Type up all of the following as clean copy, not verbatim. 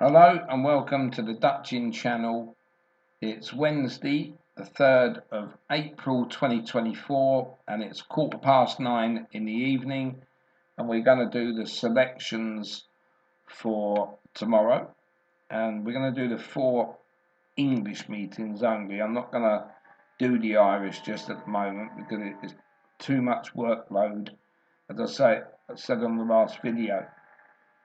Hello and welcome to the Dutchin channel. It's Wednesday, the 3rd of April 2024, and it's 9:15 in the evening, and we're going to do the selections for tomorrow, and we're going to do the 4 English meetings only. I'm not going to do the Irish just at the moment because it is too much workload. As I said on the last video,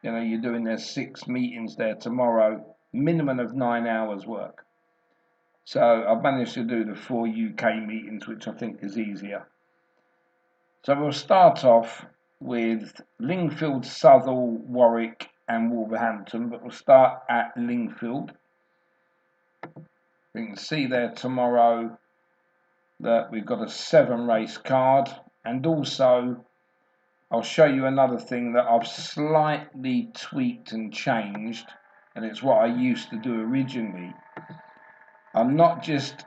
you're doing their 6 meetings there tomorrow, minimum of 9 hours work. So I've managed to do the 4 UK meetings, which I think is easier. So we'll start off with Lingfield, Southwell, Warwick and Wolverhampton, but we'll start at Lingfield. We can see there tomorrow that we've got a 7 race card, and also I'll show you another thing that I've slightly tweaked and changed, and it's what I used to do originally. I'm not just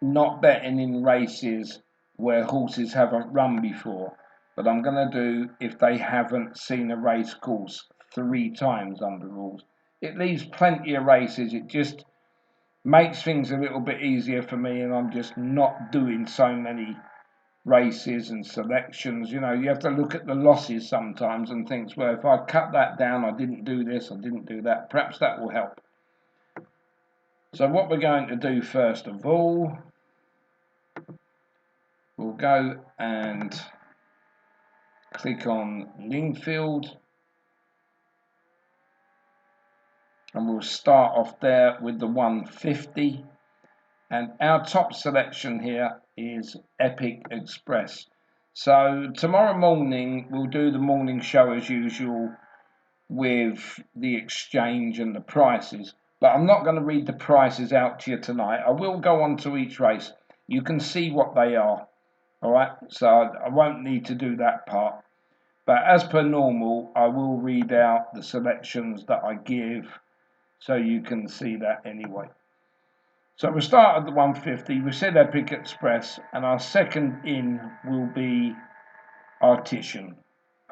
not betting in races where horses haven't run before, but I'm going to do if they haven't seen a race course 3 times under rules. It leaves plenty of races. It just makes things a little bit easier for me, and I'm just not doing so many races and selections. You have to look at the losses sometimes and think, well, if I cut that down, I didn't do this, I didn't do that, perhaps that will help. So what we're going to do first of all, we'll go and click on Lingfield, and we'll start off there with the 150. And our top selection here is Epic Express. So tomorrow morning we'll do the morning show as usual with the exchange and the prices. But I'm not going to read the prices out to you tonight. I will go on to each race. You can see what they are. Alright, so I won't need to do that part. But as per normal, I will read out the selections that I give so you can see that anyway. So we'll start at the 150. We said Epic Express, and our second in will be Artisan.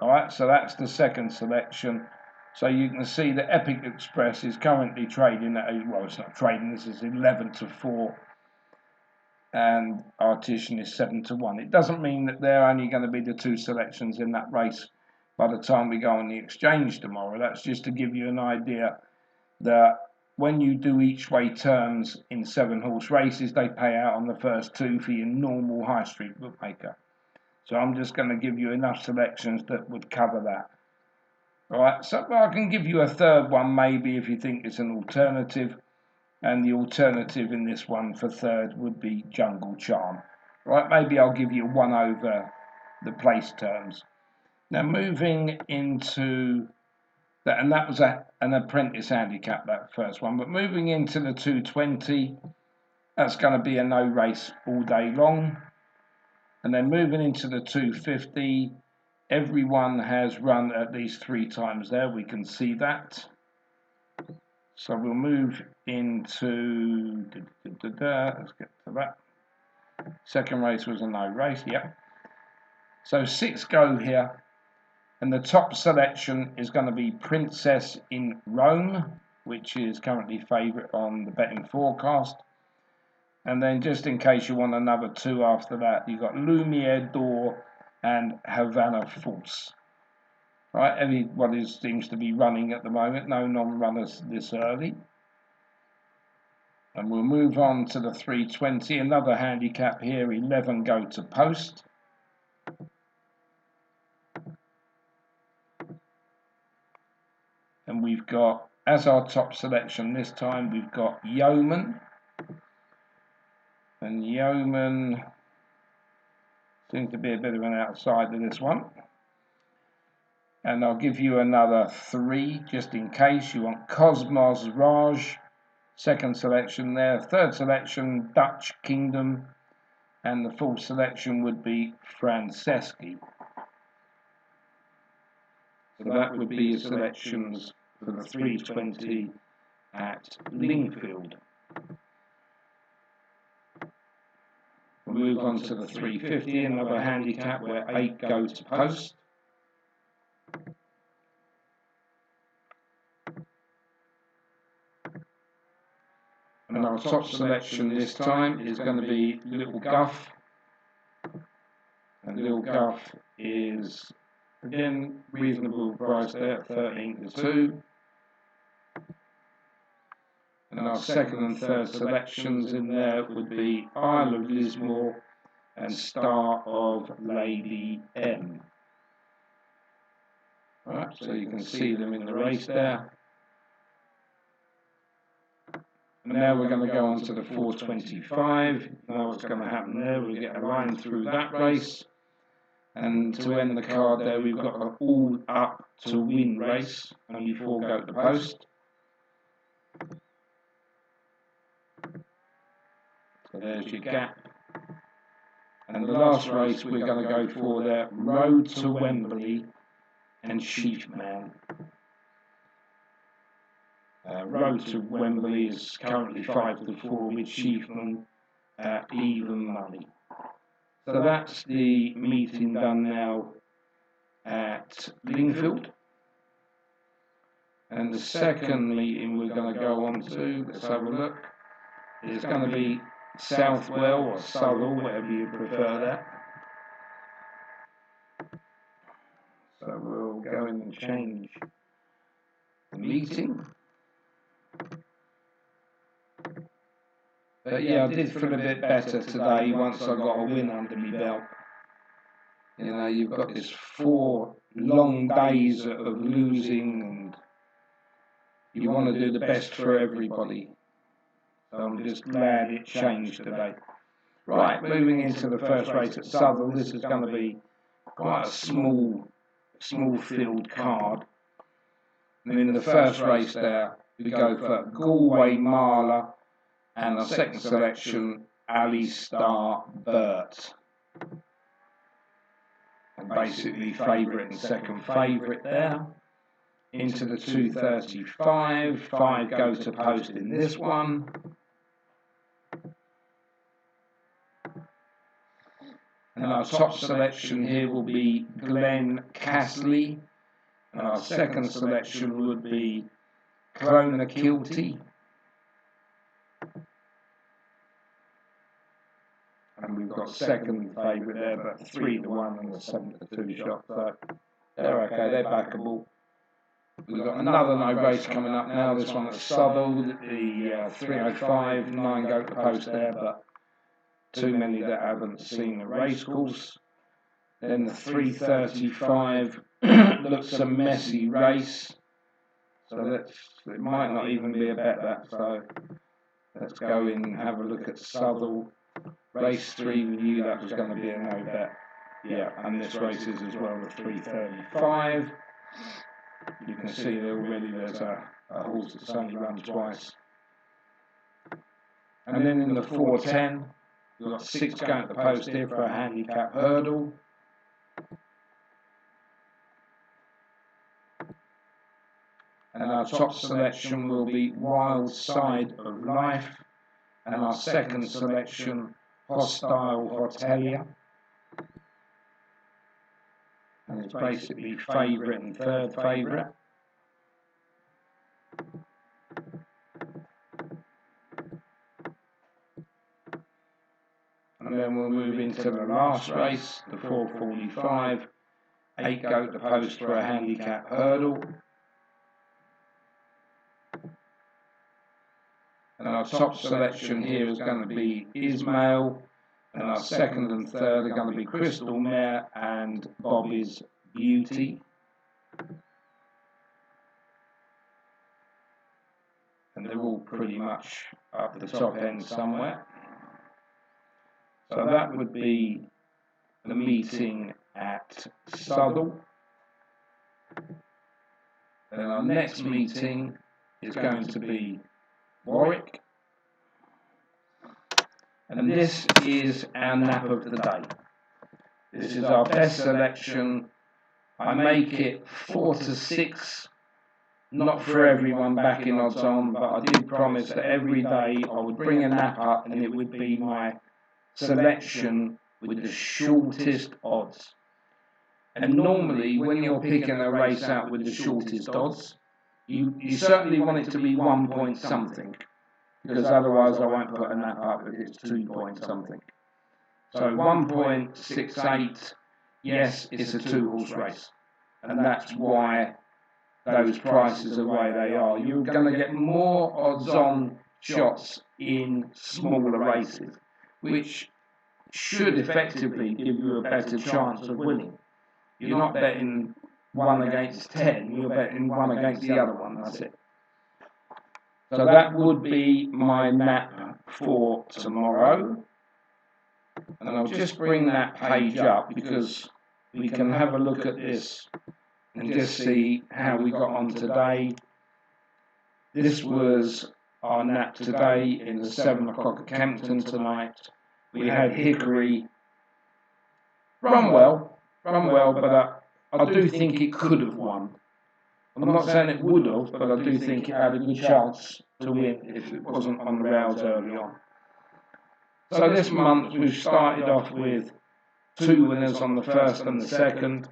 Alright, so that's the second selection. So you can see that Epic Express is currently trading at, well, it's not trading, this is 11-4, and Artisan is 7-1. It doesn't mean that they're only going to be the 2 selections in that race by the time we go on the exchange tomorrow. That's just to give you an idea that when you do each way terms in 7-horse races, they pay out on the first 2 for your normal high street bookmaker. So I'm just going to give you enough selections that would cover that. Alright, so I can give you a third one maybe if you think it's an alternative. And the alternative in this one for third would be Jungle Charm. Right, maybe I'll give you 1 over the place terms. Now moving into that, and that was an apprentice handicap, that first one. But moving into the 220, that's going to be a no race all day long. And then moving into the 250, everyone has run at least 3 times there. We can see that. So we'll move into, let's get to that. Second race was a no race, yep. So 6 go here. And the top selection is going to be Princess in Rome, which is currently favourite on the betting forecast. And then just in case you want another 2 after that, you've got Lumiere d'Or and Havana False. Right, everybody seems to be running at the moment, no non-runners this early. And we'll move on to the 320, another handicap here, 11 go to post. And we've got, as our top selection this time, we've got Yeoman. And Yeoman seems to be a bit of an outsider, this one. And I'll give you another 3, just in case. You want Cosmos Raj, second selection there. Third selection, Dutch Kingdom. And the fourth selection would be Franceschi. So that would be your selections for the 320 at Lingfield. We'll move on to the 350, another handicap where 8 go to post. And our top selection this time is going to be Little Guff. And Little Guff is, again, reasonable price there, 13 to 2. And our second and third selections in there would be Isle of Lismore and Star of Lady M. Right, so you can see them in the race there. And now we're going to go on to the 425. Now what's going to happen there, we'll get a line through that race. And to end the card there, we've got an all up to win race. Only 4 go to the post. So there's your gap. And the last race we're going to go for there, Road to Wembley and Sheepman. Road to Wembley is currently 5 to 4 with Sheepman at even money. So that's the meeting done now at Lingfield. And the second meeting we're going to go on to, let's have a look, is going to be Southwell or Southwell, whatever you prefer that. So we'll go in and change the meeting. But yeah, I did feel a bit better today once I got a win under my belt. You know, you've got this 4 long days of losing and you want to do the best for everybody. So I'm just glad it changed today. Right, moving into the first race at Southwell. This is going to be quite a small field card. And in the first race there, we go for Galway Marla and our second selection, Ali Star Burt. And basically favourite and second favourite there. Into the 235, 5 go to post in this one. And our top selection here will be Glen Castley. And our second selection would be Clona Kilty. And we've got second favourite there, but 3 to 1 and a 7 to 2 shot. So they're okay, they're backable. We've got another no race coming up now. This one at Southwell, the 305, 9 go to post there, but too many that haven't seen the race course. Then the 335 looks a messy race. So it might not even be a bet that. So let's go in and have a look at Southwell. Race 3, we knew that was going to be a no bet. Yeah, and this race is as well the 335. You can see there already there's a horse that's only run twice. And then in the 410, we've got 6 going to the post here for a handicap hurdle. And our top selection will be Wild Side of Life. And our second selection, Hostile Hotelier. And it's basically favourite and third favourite. And then we'll move into the last race, the 445. 8 go to post for a handicap hurdle. And our top selection here is going to be Ismail. And our second and third are going to be Crystal Mare and Bobby's Beauty. And they're all pretty much up the top end somewhere. So that would be the meeting at Southwell. And our next meeting is going to be Warwick. And this is our nap of the day. This is our best selection. I make it 4 to 6. Not for everyone back in odds on, but I did promise that every day I would bring a nap up and it would be my selection with the shortest odds. And normally when you're picking a race out with the shortest odds, you certainly want it to be 1 point something. because otherwise I won't put a nap up if it's 2 point something. So 1.68, yes, it's a 2-horse race, and that's why those prices are the way they are. You're going to get more odds-on shots in smaller races, which should effectively give you a better chance of winning. You're not betting 1 against 10, you're betting 1 against the other one, that's it. So that would be my nap for tomorrow. And I'll just bring that page up because we can have a look at this and just see how we got on today. This was our nap today in the 7 o'clock at Kempton tonight. We had Hickory run well, but I do think it could have won. I'm not saying it would have, but I do think it had a good chance to win if it wasn't on the rails early on. So this month we've started off with 2 winners on the first and the second.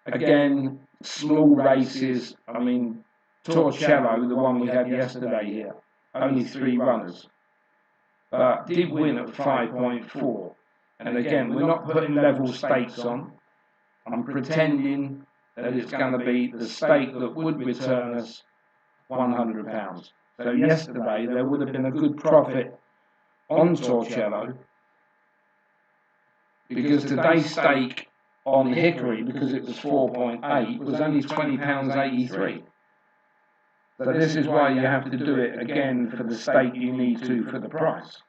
Again, small races. I mean, Torcello, the one we had yesterday here, only 3 runners, but did win at 5.4. And again, we're not putting level stakes on. I'm pretending that it's going to be the stake that would return us £100. So yesterday there would have been a good profit on Torcello, because today's stake on Hickory, because it was 4.8, was only £20.83. So this is why you have to do it again for the stake you need to for the price,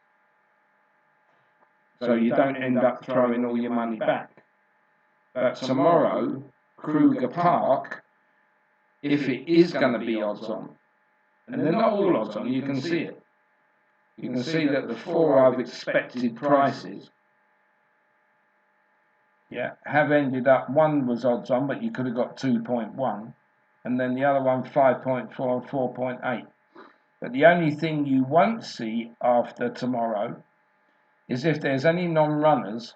so you don't end up throwing all your money back. But tomorrow, Kruger Park, if it is going to be odds on, and they're not all odds on, you can see it. You can see that the 4 I've expected prices, have ended up, 1 was odds on, but you could have got 2.1, and then the other one 5.4 and 4.8. But the only thing you won't see after tomorrow is if there's any non-runners,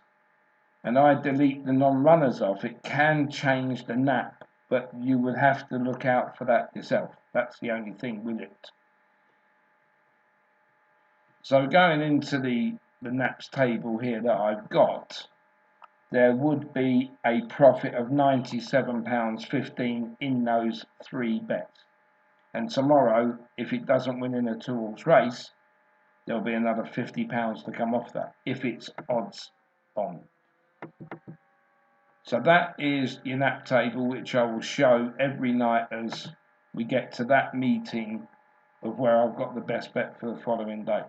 and I delete the non-runners off, it can change the nap, but you would have to look out for that yourself. That's the only thing with it. So going into the naps table here that I've got, there would be a profit of £97.15 in those 3 bets. And tomorrow, if it doesn't win in a 2-horse race, there'll be another £50 to come off that, if it's odds on. So that is your nap table, which I will show every night as we get to that meeting of where I've got the best bet for the following day.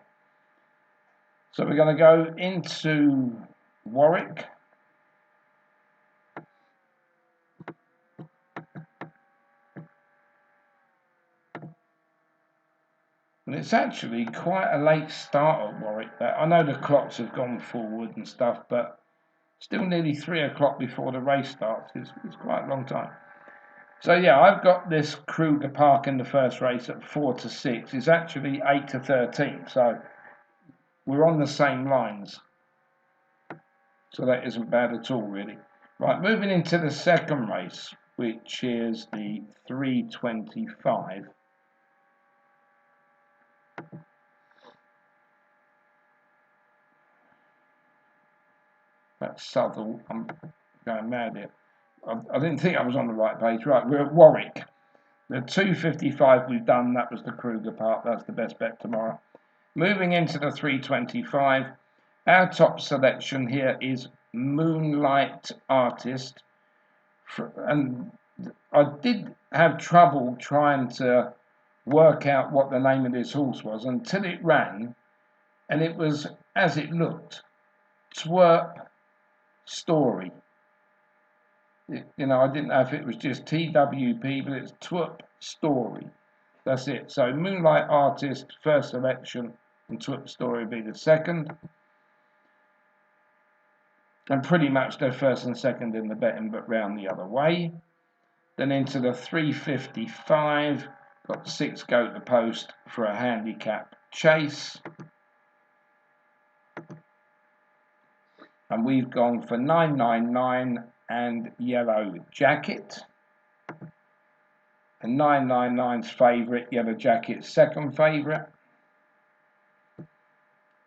So we're going to go into Warwick. And it's actually quite a late start at Warwick. I know the clocks have gone forward and stuff, but still nearly 3 o'clock before the race starts. It's quite a long time. So yeah, I've got this Kruger Park in the first race at 4 to 6. It's actually 8 to 13. So we're on the same lines. So that isn't bad at all, really. Right, moving into the second race, which is the 325. That's Southwell. I'm going mad here. I didn't think I was on the right page. Right, we're at Warwick. The 255 we've done, that was the Kruger Park. That's the best bet tomorrow. Moving into the 325, our top selection here is Moonlight Artist. And I did have trouble trying to work out what the name of this horse was until it ran, and it was as it looked. Twerp Story. I didn't know if it was just TWP, but it's Twerp Story. That's it. So Moonlight Artist, first selection, and Twerp Story will be the second. And pretty much they're first and second in the betting, but round the other way. Then into the 355, got 6 go to post for a handicap chase. And we've gone for 999 and Yellow Jacket. And 999's favourite, Yellow Jacket's second favourite.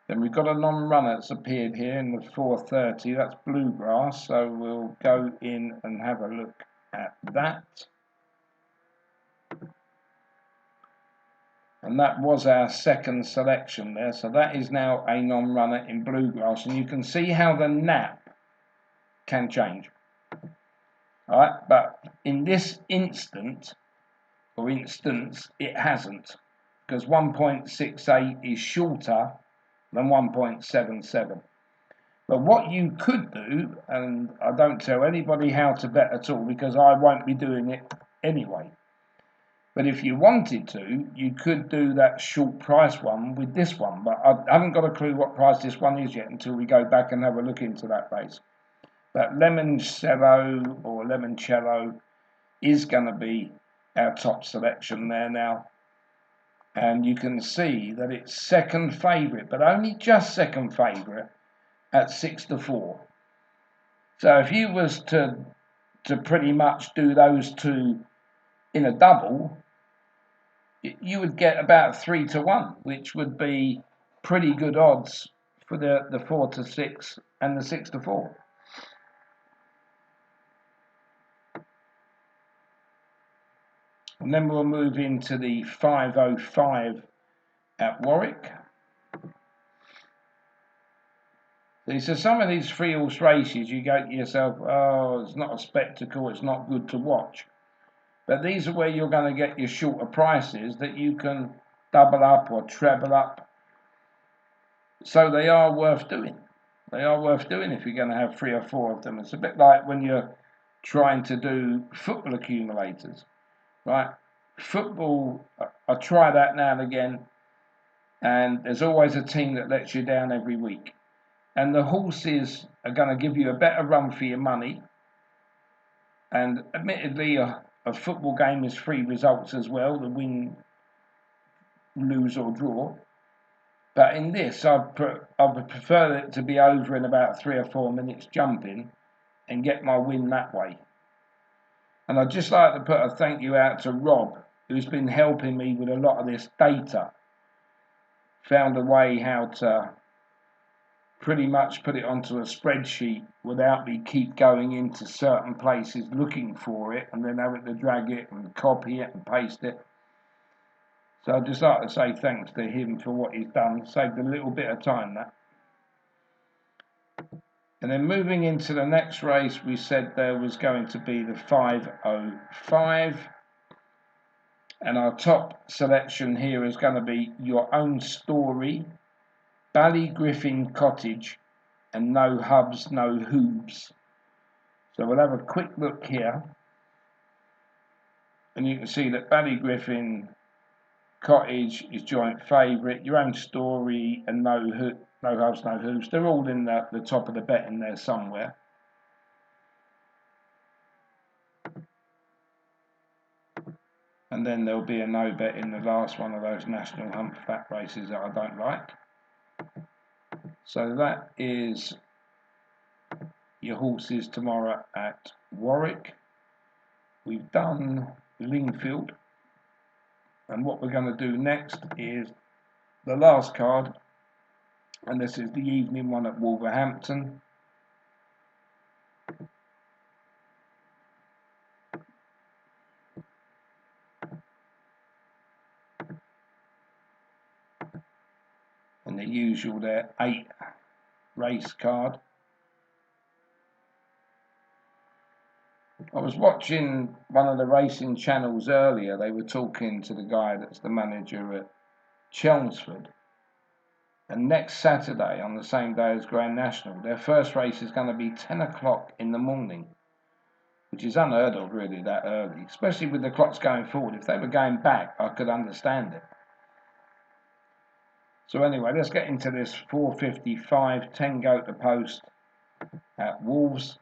Then we've got a non-runner that's appeared here in the 4:30. That's Bluegrass. So we'll go in and have a look at that. And that was our second selection there. So that is now a non-runner in Bluegrass. And you can see how the nap can change. Alright, but in this instance, it hasn't. Because 1.68 is shorter than 1.77. But what you could do, and I don't tell anybody how to bet at all because I won't be doing it anyway. But if you wanted to, you could do that short price one with this one. But I haven't got a clue what price this one is yet until we go back and have a look into that race. But Limoncello or Limoncello is going to be our top selection there now. And you can see that it's second favourite, but only just second favourite at 6-4. So if you was to pretty much do those two in a double, you would get about 3-1, which would be pretty good odds for the 4-6 and the 6-4. And then we'll move into the 5:05 at Warwick. So some of these 3-horse races, you go to yourself, oh, it's not a spectacle, it's not good to watch. But these are where you're going to get your shorter prices that you can double up or treble up. So they are worth doing. They are worth doing if you're going to have 3 or 4 of them. It's a bit like when you're trying to do football accumulators, right? Football, I try that now and again, and there's always a team that lets you down every week. And the horses are going to give you a better run for your money. And admittedly, a football game is 3 results as well, the win, lose or draw. But in this, I would prefer it to be over in about 3 or 4 minutes jumping and get my win that way. And I'd just like to put a thank you out to Rob, who's been helping me with a lot of this data. Found a way how to pretty much put it onto a spreadsheet without me keep going into certain places looking for it and then having to drag it and copy it and paste it. So I'd just like to say thanks to him for what he's done. Saved a little bit of time, that. And then moving into the next race, we said there was going to be the 5:05. And our top selection here is going to be Your Own Story, Ballygriffin Cottage, and No Hubs, No Hoobs. So we'll have a quick look here. And you can see that Ballygriffin Cottage is joint favourite. Your Own Story and No Hubs, No Hoobs. They're all in the top of the betting there somewhere. And then there'll be a no bet in the last one of those national hump fat races that I don't like. So that is your horses tomorrow at Warwick. We've done Lingfield. And what we're going to do next is the last card. And this is the evening one at Wolverhampton. And the usual there, 8 race card. I was watching one of the racing channels earlier. They were talking to the guy that's the manager at Chelmsford. And next Saturday, on the same day as Grand National, their first race is going to be 10 o'clock in the morning, which is unheard of really that early, especially with the clocks going forward. If they were going back, I could understand it. So anyway, let's get into this 4:55, 10 go to post at Wolves.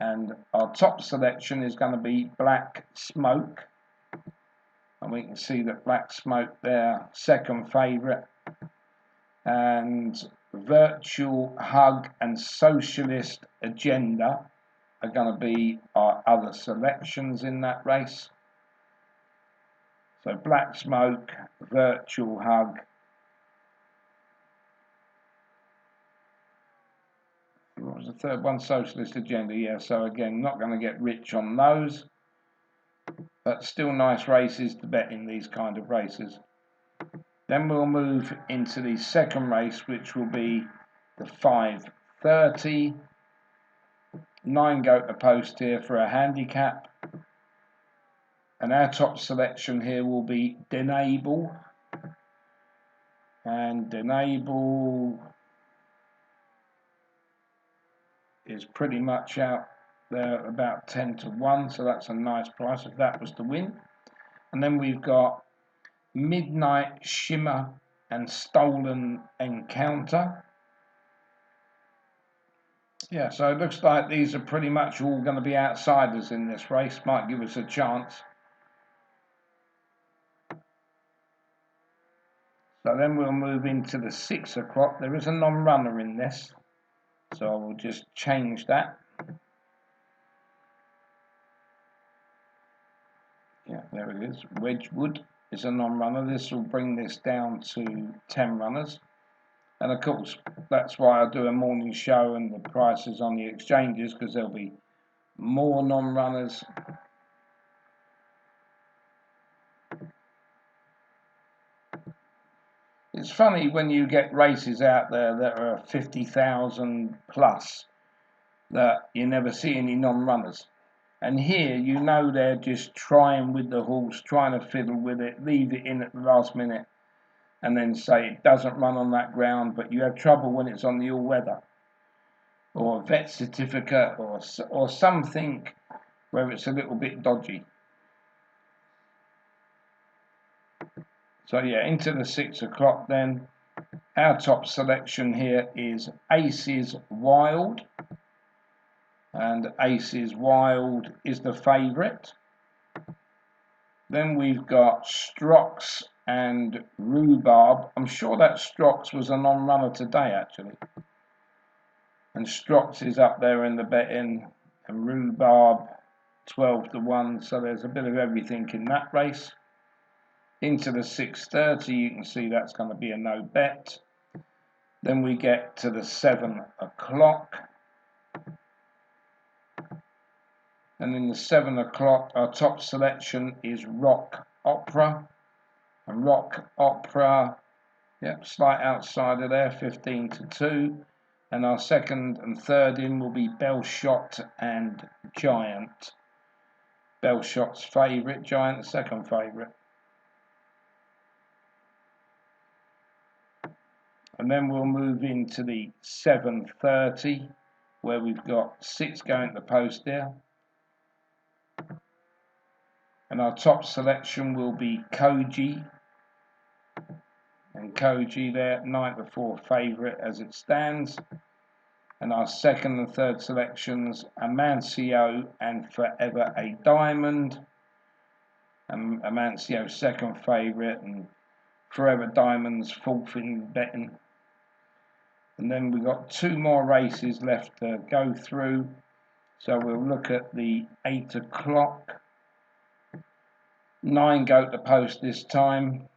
And our top selection is going to be Black Smoke. And we can see that Black Smoke there, second favourite. And Virtual Hug and Socialist Agenda are going to be our other selections in that race. So Black Smoke, Virtual Hug, was the third one? Socialist Agenda. Yeah, so again, not going to get rich on those, but still nice races to bet in these kind of races. Then we'll move into the second race, which will be the 5:30. 9 go to post here for a handicap. And our top selection here will be Denable. And Denable is pretty much out there about 10 to 1, so that's a nice price if that was to win. And then we've got Midnight Shimmer and Stolen Encounter. Yeah, so it looks like these are pretty much all going to be outsiders in this race. Might give us a chance. So then we'll move into the 6 o'clock. There is a non-runner in this, so I will just change that. Yeah, there it is. Wedgwood is a non-runner. This will bring this down to 10 runners. And of course, that's why I do a morning show and the prices on the exchanges, because there'll be more non-runners. It's funny when you get races out there that are 50,000 plus that you never see any non-runners. And here, you know, they're just trying with the horse, trying to fiddle with it, leave it in at the last minute, and then say it doesn't run on that ground, but you have trouble when it's on the all-weather, or a vet certificate, or something where it's a little bit dodgy. So yeah, into the 6 o'clock then. Our top selection here is Aces Wild. And Aces Wild is the favourite. Then we've got Strox and Rhubarb. I'm sure that Strox was a non-runner today, actually. And Strox is up there in the betting, and Rhubarb 12 to 1. So there's a bit of everything in that race. Into the 6:30, you can see that's going to be a no bet. Then we get to the 7 o'clock. And in the 7 o'clock, our top selection is Rock Opera. And Rock Opera, yep, slight outsider there, 15 to 2. And our second and third in will be Bellshot and Giant. Bellshot's favourite, Giant second favourite. And then we'll move into the 7:30, where we've got 6 going to post there. And our top selection will be Koji. And Koji there, 9 to 4 favourite as it stands. And our second and third selections, Amancio and Forever a Diamond. And Amancio second favourite, and Forever Diamond's fourth in betting. And then we've got 2 more races left to go through. So we'll look at the 8 o'clock. 9 go to post this time.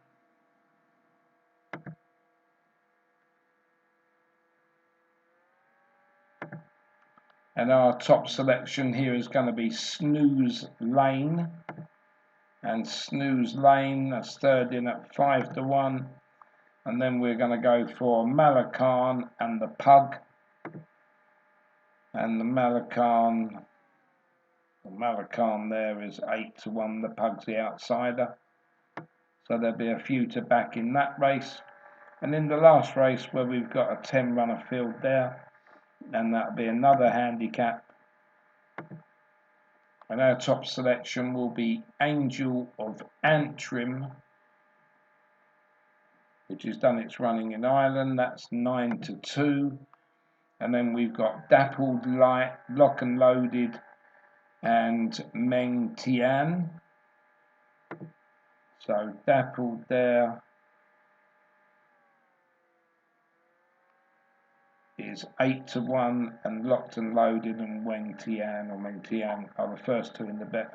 And our top selection here is going to be Snooze Lane. And Snooze Lane, that's third in at 5 to 1. And then we're going to go for Malacan and the Pug. And the Malacan there is 8 to 1. The Pug's the outsider. So there'll be a few to back in that race. And in the last race, where we've got a 10-runner field there, and that'll be another handicap. And our top selection will be Angel of Antrim, which has done its running in Ireland. That's 9 to 2. And then we've got Dappled Light, Lock and Loaded, and Meng Tian. So Dappled there is 8 to 1, and Locked and Loaded and Meng Tian are the first 2 in the bet.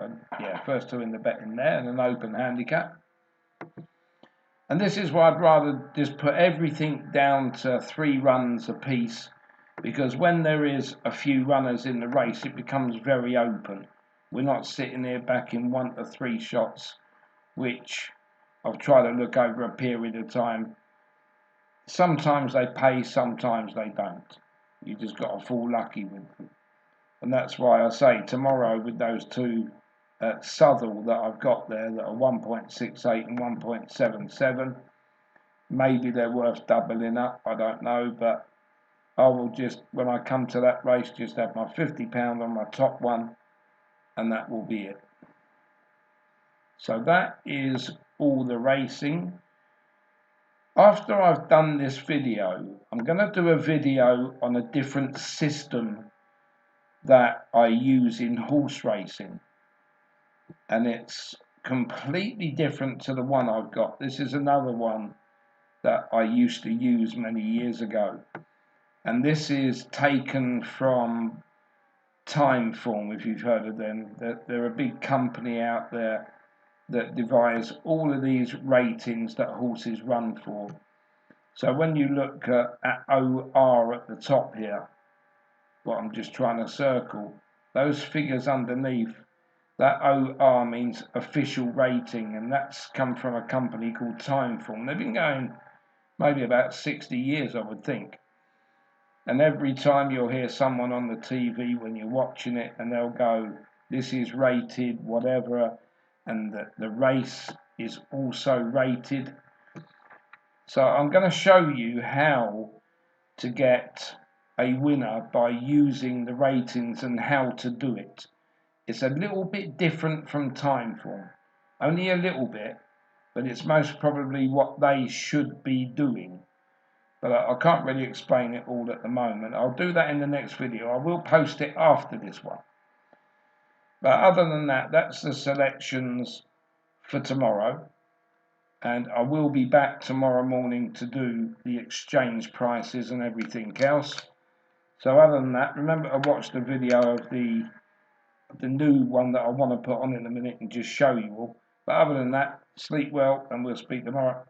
First 2 in the bet in there, and an open handicap. And this is why I'd rather just put everything down to 3 runs apiece, because when there is a few runners in the race, it becomes very open. We're not sitting here backing 1 to 3 shots, which I've tried to look over a period of time. Sometimes they pay, sometimes they don't. You just got to fall lucky with them. And that's why I say tomorrow with those two at Southwell that I've got there that are 1.68 and 1.77, maybe they're worth doubling up, I don't know, but I will just, when I come to that race, just have my £50 on my top one, and that will be it. So that is all the racing. After I've done this video, I'm going to do a video on a different system that I use in horse racing, and it's completely different to the one I've got. This is another one that I used to use many years ago, and this is taken from Timeform, if you've heard of them. They're a big company out there that devise all of these ratings that horses run for. So when you look at OR at the top here, what I'm just trying to circle, those figures underneath, that OR means official rating, and that's come from a company called Timeform. They've been going maybe about 60 years, I would think. And every time you'll hear someone on the TV when you're watching it, and they'll go, this is rated, whatever, and the race is also rated. So I'm going to show you how to get a winner by using the ratings and how to do it. It's a little bit different from Timeform, only a little bit, but it's most probably what they should be doing. But I can't really explain it all at the moment. I'll do that in the next video. I will post it after this one. But other than that, that's the selections for tomorrow. And I will be back tomorrow morning to do the exchange prices and everything else. So other than that, remember to watch the video of the new one that I want to put on in a minute and just show you all. But other than that, sleep well and we'll speak tomorrow.